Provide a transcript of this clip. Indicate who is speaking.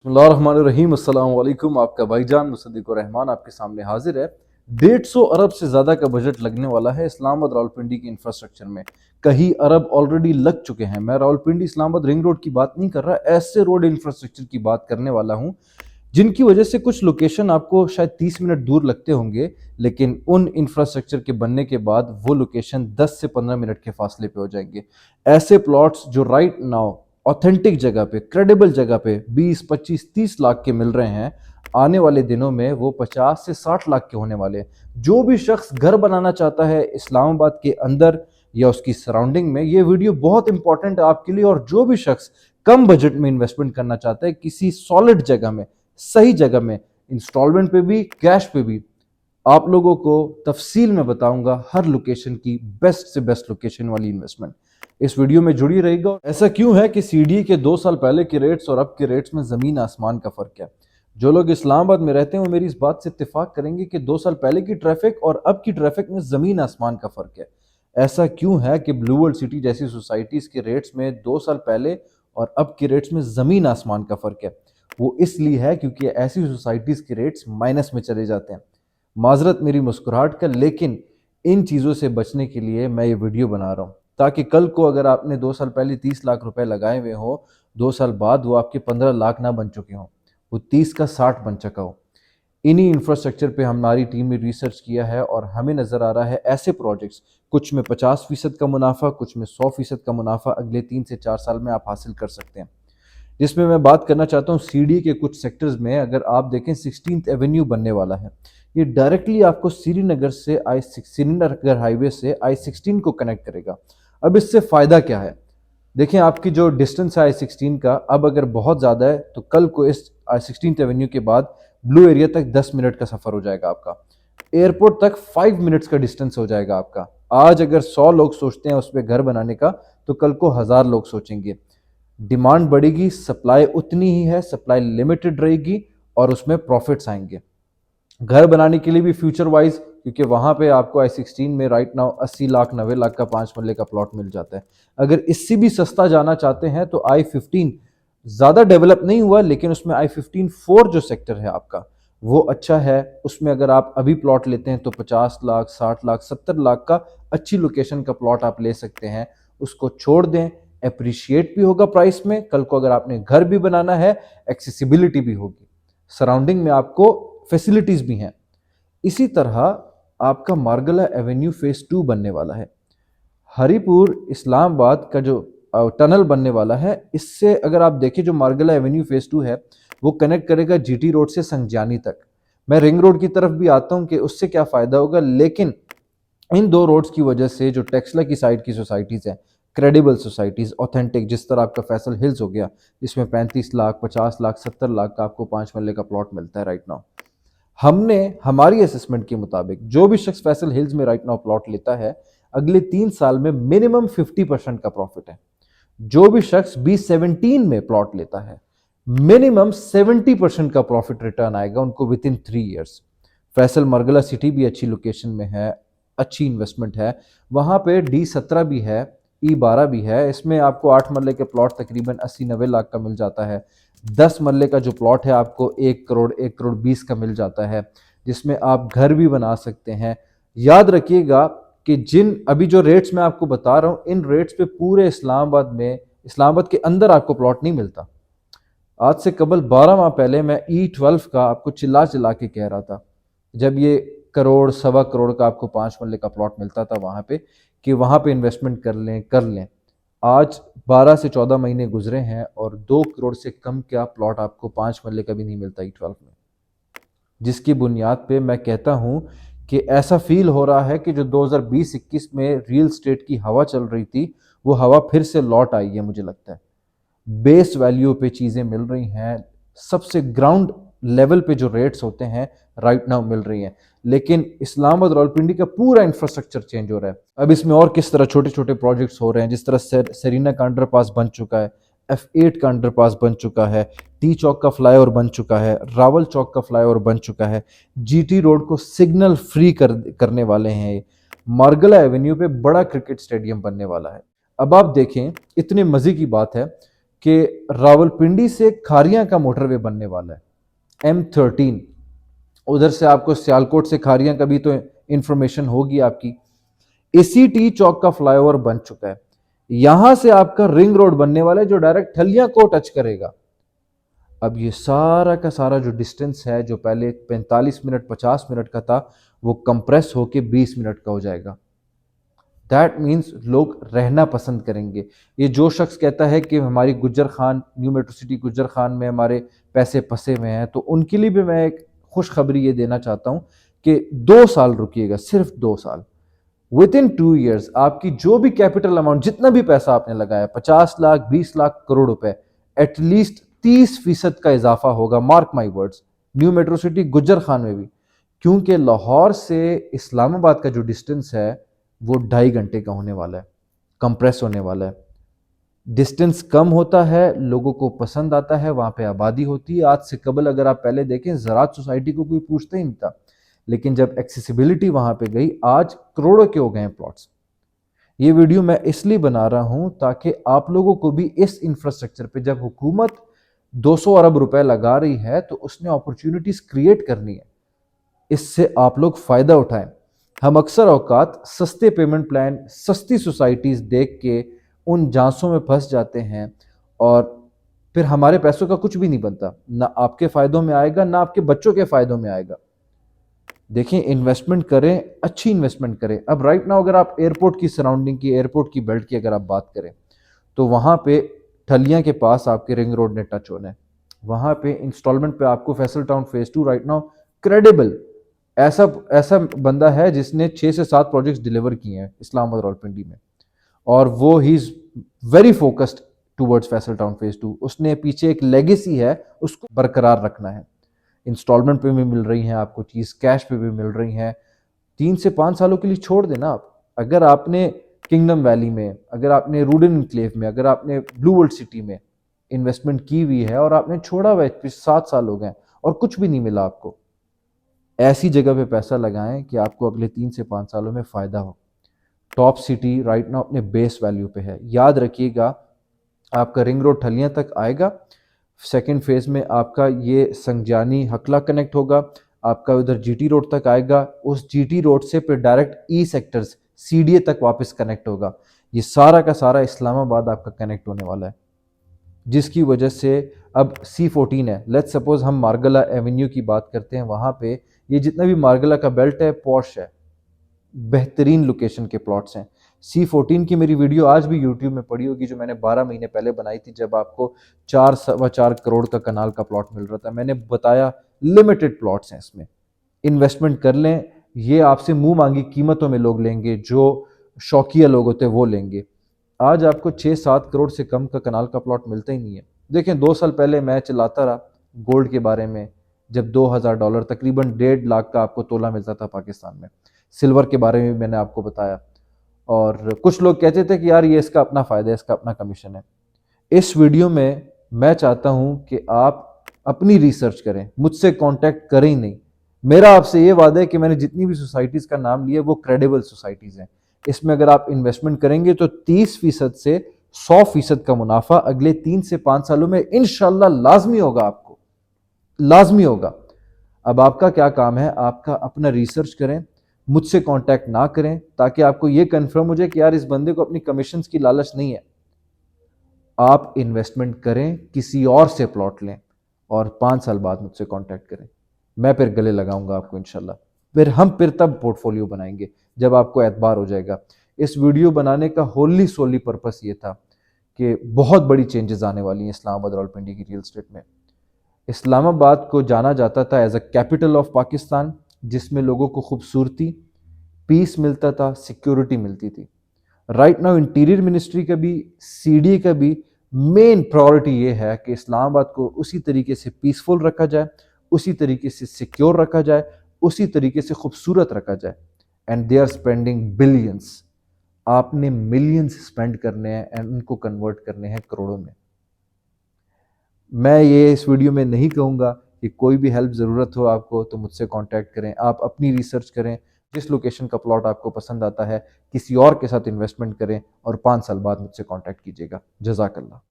Speaker 1: बिस्मिल्लाहिर्रहमानिर्रहीम। अस्सलाम वालेकुम। आपका भाईजान मुसद्दिकुर रहमान आपके सामने हाजिर है। 150 अरब से ज़्यादा का बजट लगने वाला है इस्लामाबाद रावलपिंडी के इंफ्रास्ट्रक्चर में। कई अरब ऑलरेडी लग चुके हैं। मैं रावलपिंडी इस्लामाबाद रिंग रोड की बात नहीं कर रहा, ऐसे रोड इंफ्रास्ट्रक्चर की बात करने वाला हूँ जिनकी वजह से कुछ लोकेशन आपको शायद 30 मिनट दूर लगते होंगे, लेकिन उन इंफ्रास्ट्रक्चर के बनने के बाद वो लोकेशन 10 से 15 मिनट के फासले पे हो जाएंगे। ऐसे प्लॉट्स जो राइट नाउ ऑथेंटिक जगह पे, क्रेडिबल जगह पे 20, 25, 30 लाख के मिल रहे हैं, आने वाले दिनों में वो 50 से 60 लाख के होने वाले हैं। जो भी शख्स घर बनाना चाहता है इस्लामाबाद के अंदर या उसकी सराउंडिंग में, ये वीडियो बहुत इंपॉर्टेंट है आपके लिए। और जो भी शख्स कम बजट में इन्वेस्टमेंट करना चाहता है किसी सॉलिड जगह में, सही जगह में, इंस्टॉलमेंट पे भी, कैश पे भी, आप लोगों को तफसील में बताऊंगा हर लोकेशन की बेस्ट से बेस्ट लोकेशन वाली इन्वेस्टमेंट। इस वीडियो में जुड़ी रहेगा। ऐसा क्यों है कि सीडी के 2 साल पहले के रेट्स और अब के रेट्स में जमीन आसमान का फर्क है। जो लोग इस्लामाबाद में रहते हैं वो मेरी इस बात से इत्तेफाक करेंगे कि 2 साल पहले की ट्रैफिक और अब की ट्रैफिक में जमीन आसमान का फर्क है। ऐसा क्यों है कि ब्लू वर्ल्ड सिटी जैसी सोसाइटीज के रेट्स में 2 साल पहले और अब के रेट्स में जमीन आसमान का फर्क है? वो इसलिए है क्योंकि ऐसी सोसाइटीज के रेट्स माइनस में चले जाते हैं। माजरत मेरी मुस्कुराहट का, लेकिन इन चीज़ों से बचने के लिए मैं ये वीडियो बना रहा हूँ ताकि कल को अगर आपने 2 साल पहले 30 लाख रुपए लगाए हुए हो, 2 साल बाद वो आपके 15 लाख ना बन चुके हों, वो 30 का 60 बन चुका हो। इन्हीं इंफ्रास्ट्रक्चर पे हमारी टीम ने रिसर्च किया है और हमें नज़र आ रहा है ऐसे प्रोजेक्ट्स, कुछ में 50% का मुनाफा, कुछ में 100% का मुनाफा अगले 3 से 4 साल में आप हासिल कर सकते हैं। जिसमें मैं बात करना चाहता हूँ सीडी के कुछ सेक्टर्स में। अगर आप देखें 16th एवेन्यू बनने वाला है, ये डायरेक्टली आपको श्रीनगर से श्रीनगर हाईवे से I-16 को कनेक्ट करेगा। अब इससे फ़ायदा क्या है? देखें, आपकी जो डिस्टेंस है I-16 का, अब अगर बहुत ज़्यादा है तो कल को इस I-16 एवेन्यू के बाद ब्लू एरिया तक 10 मिनट का सफ़र हो जाएगा आपका। एयरपोर्ट तक 5 मिनट्स का डिस्टेंस हो जाएगा आपका। आज अगर 100 लोग सोचते हैं उस पर घर बनाने का, तो कल को 1000 लोग सोचेंगे। डिमांड बढ़ेगी, सप्लाई उतनी ही है, सप्लाई लिमिटेड रहेगी और उसमें प्रॉफिट्स आएंगे। घर बनाने के लिए भी फ्यूचर वाइज, क्योंकि वहां पे आपको I-16 में राइट नाउ 80 लाख 90 लाख का 5 मरले का प्लॉट मिल जाता है। अगर इससे भी सस्ता जाना चाहते हैं तो I-15 ज़्यादा डेवलप नहीं हुआ, लेकिन उसमें I-15 4 जो सेक्टर है आपका वो अच्छा है। उसमें अगर आप अभी प्लॉट लेते हैं तो 50 लाख 60 लाख 70 लाख का अच्छी लोकेशन का प्लॉट आप ले सकते हैं। उसको छोड़ दें, अप्रिशिएट भी होगा प्राइस में। कल को अगर आपने घर भी बनाना है, एक्सेसिबिलिटी भी होगी, सराउंडिंग में आपको फैसिलिटीज भी हैं। इसी तरह आपका मार्गला एवेन्यू फेज 2 बनने वाला है। हरीपुर इस्लामाबाद का जो टनल बनने वाला है, इससे अगर आप देखें जो मार्गला एवेन्यू फेज 2 है वो कनेक्ट करेगा जीटी रोड से संजानी तक। मैं रिंग रोड की तरफ भी आता हूं कि उससे क्या फायदा होगा, लेकिन इन 2 रोड्स की वजह से जो टेक्सला की साइड की सोसाइटीज हैं, क्रेडिबल सोसाइटीज, ऑथेंटिक, जिस तरह आपका फैसल हिल्स हो गया, जिसमें 35 लाख 50 लाख 70 लाख का आपको 5 मरले का प्लॉट मिलता है राइट नाउ। हमने हमारी असेसमेंट के मुताबिक जो भी शख्स फैसल हिल्स में राइट नाउ प्लॉट लेता है, अगले 3 साल में मिनिमम 50% का प्रॉफिट है। जो भी शख्स B17 में प्लॉट लेता है, मिनिमम 70% का प्रॉफिट रिटर्न आएगा उनको with in 3 years. Faisal Margalla city भी अच्छी लोकेशन में है, अच्छी इन्वेस्टमेंट है। वहां पे D17 भी है, E12 भी है। इसमें आपको 8 मरले के प्लॉट तकरीबन 80-90 लाख का मिल जाता है। 10 मरले का जो प्लॉट है आपको 1 करोड़ 1 करोड़ 20 का मिल जाता है, जिसमें आप घर भी बना सकते हैं। याद रखिएगा कि जिन अभी जो रेट्स मैं आपको बता रहा हूँ, इन रेट्स पे पूरे इस्लामाबाद में, इस्लामाबाद के अंदर आपको प्लॉट नहीं मिलता। आज से कबल 12 माह पहले मैं E12 का आपको चिल्ला चिल्ला के कह रहा था, जब ये करोड़ सवा करोड़ का आपको 5 मरले का प्लॉट मिलता था वहां पे, कि वहां पे इन्वेस्टमेंट कर लें। आज 12 से 14 महीने गुजरे हैं और 2 करोड़ से कम का प्लॉट आपको 5 मरले का भी नहीं मिलता E12 में। जिसकी बुनियाद पे मैं कहता हूं कि ऐसा फील हो रहा है कि जो 2020-21 में रियल स्टेट की हवा चल रही थी, वो हवा फिर से लौट आई है। मुझे लगता है बेस वैल्यू पे चीज़ें मिल रही हैं, सबसे ग्राउंड लेवल पे जो रेट्स होते हैं राइट नाउ मिल रही हैं। लेकिन इस्लामाबाद रावलपिंडी का पूरा इंफ्रास्ट्रक्चर चेंज हो रहा है। अब इसमें और किस तरह छोटे छोटे प्रोजेक्ट्स हो रहे हैं, जिस तरह सेरीना का अंडरपास बन चुका है, F8 का अंडरपास बन चुका है, टी चौक का फ्लाईओवर बन चुका है, रावल चौक का फ्लाईओवर बन चुका है, GT रोड को सिग्नल फ्री करने वाले हैं। मार्गला एवेन्यू पे बड़ा क्रिकेट स्टेडियम बनने वाला है। अब आप देखें, इतने मजे की बात है कि रावलपिंडी से खारियां का मोटरवे बनने वाला है, M13। उधर से आपको सियालकोट से खारियां का भी तो इंफॉर्मेशन होगी आपकी। इसी टी चौक का फ्लाईओवर बन चुका है। यहां से आपका रिंग रोड बनने वाला है जो डायरेक्ट ठलिया को टच करेगा। अब ये सारा का सारा जो डिस्टेंस है, जो पहले 45 मिनट 50 मिनट का था, वो कंप्रेस होके 20 मिनट का हो जाएगा। दैट मीन्स लोग रहना पसंद करेंगे। ये जो शख्स कहता है कि हमारी Gujjar Khan, new metro city Gujjar Khan में हमारे पैसे फंसे हुए हैं, तो उनके लिए भी मैं एक खुशखबरी ये देना चाहता हूं कि 2 साल रुकिएगा, सिर्फ 2 साल। विद इन 2 ईयर्स आपकी जो भी कैपिटल अमाउंट, जितना भी पैसा आपने लगाया, 50 लाख 20 लाख करोड़ रुपए, एटलीस्ट 30% का इजाफा होगा। Mark my words, new metro city Gujjar Khan में भी। क्योंकि लाहौर से इस्लामाबाद का जो डिस्टेंस है वो 2.5 घंटे का होने वाला है, कंप्रेस होने वाला है। डिस्टेंस कम होता है, लोगों को पसंद आता है, वहां पे आबादी होती है। आज से कबल अगर आप पहले देखें, ज़राअत सोसाइटी को कोई पूछता ही नहीं था, लेकिन जब एक्सेसिबिलिटी वहां पे गई, आज करोड़ों के हो गए हैं प्लॉट्स। ये वीडियो मैं इसलिए बना रहा हूं ताकि आप लोगों को भी इस इंफ्रास्ट्रक्चर पे, जब हुकूमत 200 अरब रुपए लगा रही है, तो उसने अपॉर्चुनिटीज क्रिएट करनी है, इससे आप लोग फायदा उठाएं। हम अक्सर औकात सस्ते पेमेंट प्लान, सस्ती सोसाइटीज देख के उन झांसों में फंस जाते हैं, और फिर हमारे पैसों का कुछ भी नहीं बनता, ना आपके फायदों में आएगा, ना आपके बच्चों के फायदों में आएगा। देखिए, इन्वेस्टमेंट करें, अच्छी इन्वेस्टमेंट करें। अब राइट नाउ अगर आप एयरपोर्ट की सराउंडिंग की, एयरपोर्ट की बेल्ट की अगर आप बात करें, तो वहां पे ठलियां के पास आपके रिंग रोड ने टच होना है। वहां पे इंस्टॉलमेंट पे आपको Faisal town phase 2 right now credible, ऐसा ऐसा बंदा है जिसने 6 से 7 प्रोजेक्ट्स डिलीवर किए हैं इस्लामाबाद रावलपिंडी में, और वो he is very focused towards Faisal town phase 2। उसने पीछे एक लेगेसी है, उसको बरकरार रखना है। इंस्टॉलमेंट पे भी मिल रही हैं आपको चीज, कैश पे भी मिल रही हैं। 3 से 5 सालों के लिए छोड़ देना आप। अगर आपने किंगडम वैली में, अगर आपने रूडन इनक्लेव में, अगर आपने ब्लू वर्ल्ड सिटी में इन्वेस्टमेंट की हुई है और आपने छोड़ा हुआ है, 7 साल हो गए और कुछ भी नहीं मिला आपको, ऐसी जगह पे पैसा लगाएं कि आपको अगले 3 से 5 सालों में फायदा हो। टॉप सिटी राइट नाउ अपने बेस वैल्यू पे है। याद रखिएगा, आपका रिंग रोड ठलियां तक आएगा, सेकेंड फेज में आपका ये संगजानी हकला कनेक्ट होगा, आपका उधर जीटी रोड तक आएगा, उस जीटी रोड से फिर डायरेक्ट ई सेक्टर्स सीडीए तक वापस कनेक्ट होगा। ये सारा का सारा इस्लामाबाद आपका कनेक्ट होने वाला है, जिसकी वजह से अब C14 है। लेट्स सपोज हम मार्गला एवेन्यू की बात करते हैं, वहां पे ये जितना भी मार्गला का बेल्ट है पॉश है, बेहतरीन लोकेशन के प्लॉट्स हैं। C14 की मेरी वीडियो आज भी यूट्यूब में पड़ी होगी, जो मैंने 12 महीने पहले बनाई थी, जब आपको 4 सवा 4 करोड़ का कनाल का प्लॉट मिल रहा था। मैंने बताया लिमिटेड प्लॉट्स हैं इसमें, इन्वेस्टमेंट कर लें। ये आपसे मुंह मांगी कीमतों में लोग लेंगे, जो शौकिया लोग होते हैं वो लेंगे। आज आपको 6-7 करोड़ से कम का कनाल का प्लॉट मिलता ही नहीं है। देखें, 2 साल पहले मैं चलाता रहा गोल्ड के बारे में, जब $2000 तकरीबन 1.5 लाख का आपको तोला मिलता था पाकिस्तान में। सिल्वर के बारे में मैंने आपको बताया, और कुछ लोग कहते थे कि यार ये इसका अपना फायदा है, इसका अपना कमीशन है। इस वीडियो में मैं चाहता हूं कि आप अपनी रिसर्च करें, मुझसे कांटेक्ट करें ही नहीं। मेरा आपसे ये वादा है कि मैंने जितनी भी सोसाइटीज का नाम लिया वो क्रेडिबल सोसाइटीज हैं। इसमें अगर आप इन्वेस्टमेंट करेंगे तो 30% से 100% का मुनाफा अगले 3 से 5 सालों में इंशाल्लाह लाजमी होगा, आपको लाजमी होगा। अब आपका क्या काम है, आपका अपना रिसर्च करें, मुझसे कांटेक्ट ना करें, ताकि आपको यह कंफर्म हो जाए कि यार इस बंदे को अपनी कमीशंस की लालच नहीं है। आप इन्वेस्टमेंट करें, किसी और से प्लॉट लें, और 5 साल बाद मुझसे कांटेक्ट करें। मैं फिर गले लगाऊंगा आपको इंशाल्लाह। फिर तब पोर्टफोलियो बनाएंगे जब आपको एतबार हो जाएगा। इस वीडियो बनाने का होली सोली पर्पस ये था कि बहुत बड़ी चेंजेस आने वाली हैं इस्लामाबाद रावलपिंडी की रियल एस्टेट में। इस्लामाबाद को जाना जाता था as a capital of Pakistan, जिसमें लोगों को खूबसूरती, पीस मिलता था, सिक्योरिटी मिलती थी। राइट नाउ इंटीरियर मिनिस्ट्री का भी, सीडीए का भी मेन प्रायोरिटी ये है कि इस्लामाबाद को उसी तरीके से पीसफुल रखा जाए, उसी तरीके से सिक्योर रखा जाए, उसी तरीके से खूबसूरत रखा जाए। And they are spending billions. आपने मिलियंस स्पेंड करने हैं एंड उनको कन्वर्ट करने हैं करोड़ों में। मैं ये इस वीडियो में नहीं कहूँगा कि कोई भी हेल्प ज़रूरत हो आपको तो मुझसे कांटेक्ट करें। आप अपनी रिसर्च करें, जिस लोकेशन का प्लॉट आपको पसंद आता है किसी और के साथ इन्वेस्टमेंट करें, और 5 साल बाद मुझसे कांटेक्ट कीजिएगा। जज़ाकल्लाह।